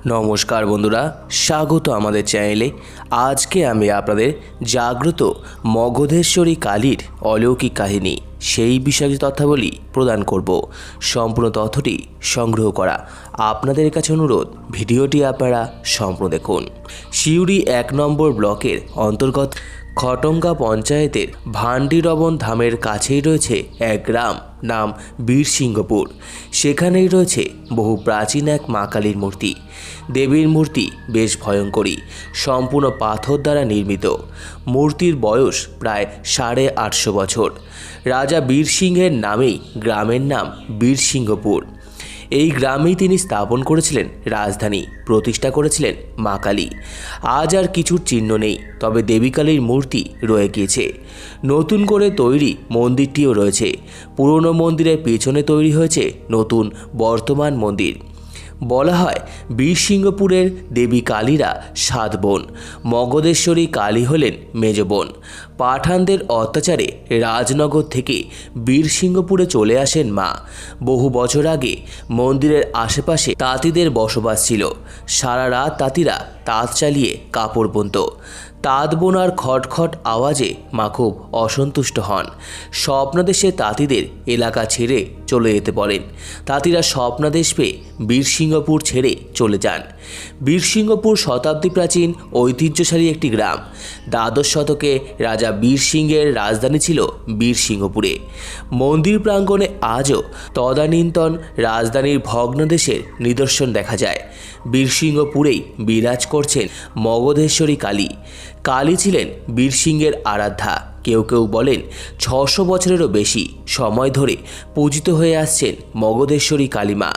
নমস্কার বন্ধুরা, স্বাগত আমাদের চ্যানেলে। আজকে আমি আপনাদের জাগ্রত মগধেশ্বরী কালীর অলৌকিক কাহিনী সেই বিষয়ে তথ্যাবলী প্রদান করব। সম্পূর্ণ তথ্যটি সংগ্রহ করা আপনাদের কাছে অনুরোধ, ভিডিওটি আপনারা সম্পূর্ণ দেখুন। সিউড়ি 1 নম্বর ব্লকের অন্তর্গত খটঙ্গা পঞ্চায়েতের ভান্ডিরবন ধামের কাছেই রয়েছে এক গ্রাম, নাম বীরসিংহপুর। সেখানেই রয়েছে বহু প্রাচীন এক মা কালীর মূর্তি। দেবীর মূর্তি বেশ ভয়ঙ্করী, সম্পূর্ণ পাথর দ্বারা নির্মিত। মূর্তির বয়স প্রায় 850 বছর। রাজা বীরসিংহের নামেই গ্রামের নাম বীরসিংহপুর। এই গ্রামেই তিনি স্থাপন করেছিলেন রাজধানী, প্রতিষ্ঠা করেছিলেন মা কালী। আজ আর কিছুর চিহ্ন নেই, তবে দেবী কালীর মূর্তি রয়ে গিয়েছে। নতুন করে তৈরি মন্দিরটিও রয়েছে। পুরনো মন্দিরের পেছনে তৈরি হয়েছে নতুন বর্তমান মন্দির। বলা হয় বীরসিংহপুরের দেবী কালীরা 7 বোন। মগধেশ্বরী কালী হলেন মেজ বোন। পাঠানদের অত্যাচারে রাজনগর থেকে বীরসিংহপুরে চলে আসেন মা। বহু বছর আগে মন্দিরের আশেপাশে তাঁতিদের বসবাস ছিল। সারা রাত তাঁতিরা তাঁত চালিয়ে কাপড় বুনত। তাঁত বোনার খটখট আওয়াজে মা খুব অসন্তুষ্ট হন। স্বপ্নাদেশে তাঁতিদের এলাকা ছেড়ে চলে যেতে বলেন। তাঁতিরা স্বপ্নাদেশ পেয়ে বীরসিংহপুর ছেড়ে চলে যান। বীরসিংহপুর শতাব্দী প্রাচীন ঐতিহ্যশালী একটি গ্রাম। দ্বাদশ শতকে রাজা বীরসিংহের রাজধানী ছিল বীরসিংহপুরে। মন্দির প্রাঙ্গণে আজও তদানীন্তন রাজধানীর ভগ্নদেশের নিদর্শন দেখা যায়। বীরসিংহপুরেই বিরাজ করছেন মগধেশ্বরী কালী। কালী ছিলেন বীরসিংহের আরাধ্যা। কেউ কেউ বলেন 600 বছরেরও বেশি সময় ধরে পূজিত হয়ে আসছেন মগধেশ্বরী কালীমা।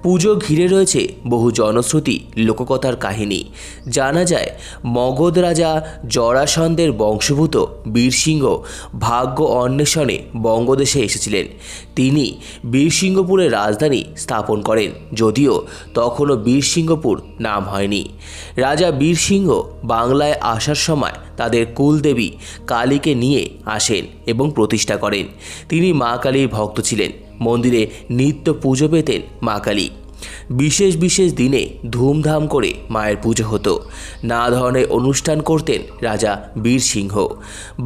পুজো ঘিরে রয়েছে বহু জনশ্রুতি, লোককথার কাহিনী। জানা যায় মগধ রাজা জরাসন্ধের বংশভূত বীরসিংহ ভাগ্য অন্বেষণে বঙ্গদেশে এসেছিলেন। তিনি বীরসিংহপুরের রাজধানী স্থাপন করেন, যদিও তখনও বীরসিংহপুর নাম হয়নি। রাজা বীরসিংহ বাংলায় আসার সময় তাদের কুলদেবী কালীকে নিয়ে আসেন এবং প্রতিষ্ঠা করেন। তিনি মা কালীর ভক্ত ছিলেন। মন্দিরে নিত্য পুজো পেতেন মা কালী। বিশেষ বিশেষ দিনে ধুমধাম করে মায়ের পুজো হতো। নানা ধরনের অনুষ্ঠান করতেন রাজা বীরসিংহ।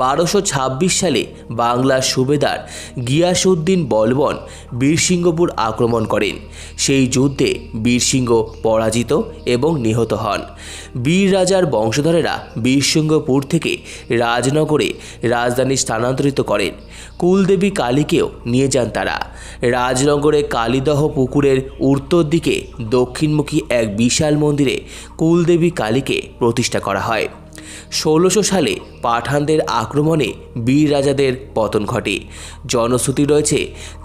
1226 সালে বাংলার সুবেদার গিয়াসউদ্দিন বলবন বীরসিংহপুর আক্রমণ করেন। সেই যুদ্ধে বীরসিংহ পরাজিত এবং নিহত হন। বীর রাজার বংশধরেরা বীরসিংহপুর থেকে রাজনগরে রাজধানী স্থানান্তরিত করেন। কুলদেবী কালীকেও নিয়ে যান তারা। রাজনগরে কালীদহ পুকুরের উত্তর দিকে দক্ষিণমুখী এক বিশাল মন্দিরে কুলদেবী কালীকে প্রতিষ্ঠা করা হয়। 1600 সালে পাঠানদের আক্রমণে বীর রাজাদের পতন ঘটে। জনশ্রুতি রয়েছে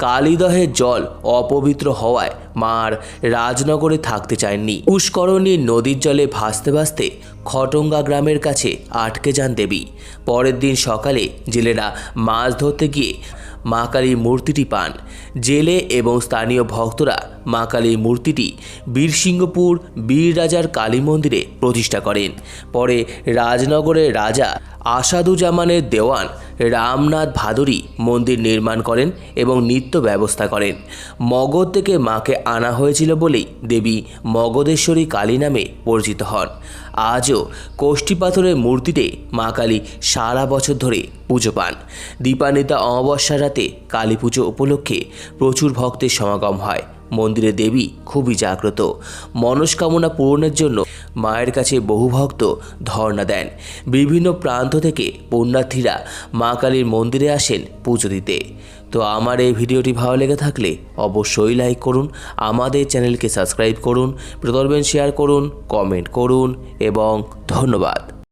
কালীদহের জল অপবিত্র হওয়ায় মার রাজনগরে থাকতে চাননি। পুষ্করণী নদীর জলে ভাসতে ভাসতে খটঙ্গা গ্রামের কাছে আটকে যান দেবী। পরের দিন সকালে জেলেরা মাছ ধরতে গিয়ে মা কালীর মূর্তিটি পান। জেলে এবং স্থানীয় ভক্তরা মা কালীর মূর্তিটি বীরসিংহপুর বীর রাজার কালী মন্দিরে প্রতিষ্ঠা করেন। পরে রাজনগরের রাজা আসাদুজ্জামানের দেওয়ান রামনাথ ভাদুরী মন্দির নির্মাণ করেন এবং নিত্য ব্যবস্থা করেন। মগধ থেকে মাকে আনা হয়েছিল বলেই দেবী মগধেশ্বরী কালী নামে পরিচিত হন। আজও কোষ্ঠী পাথরের মূর্তিতে মা কালী সারা বছর ধরে পুজো পান। দীপান্বিতা অমাবস্যার রাতে কালী পুজো উপলক্ষে প্রচুর ভক্তের সমাগম হয়। মন্দিরে দেবী খুবই জাগ্রত। মনস্কামনা পূরণের জন্য মায়ের কাছে বহু ভক্ত ধর্ণা দেন। বিভিন্ন প্রান্ত থেকে পুণ্যার্থীরা মা কালীর মন্দিরে আসেন পুজো দিতে। তো আমার এই ভিডিওটি ভালো লেগে থাকলে অবশ্যই লাইক করুন, আমাদের চ্যানেলকে সাবস্ক্রাইব করুন, প্রদর্শন শেয়ার করুন, কমেন্ট করুন এবং ধন্যবাদ।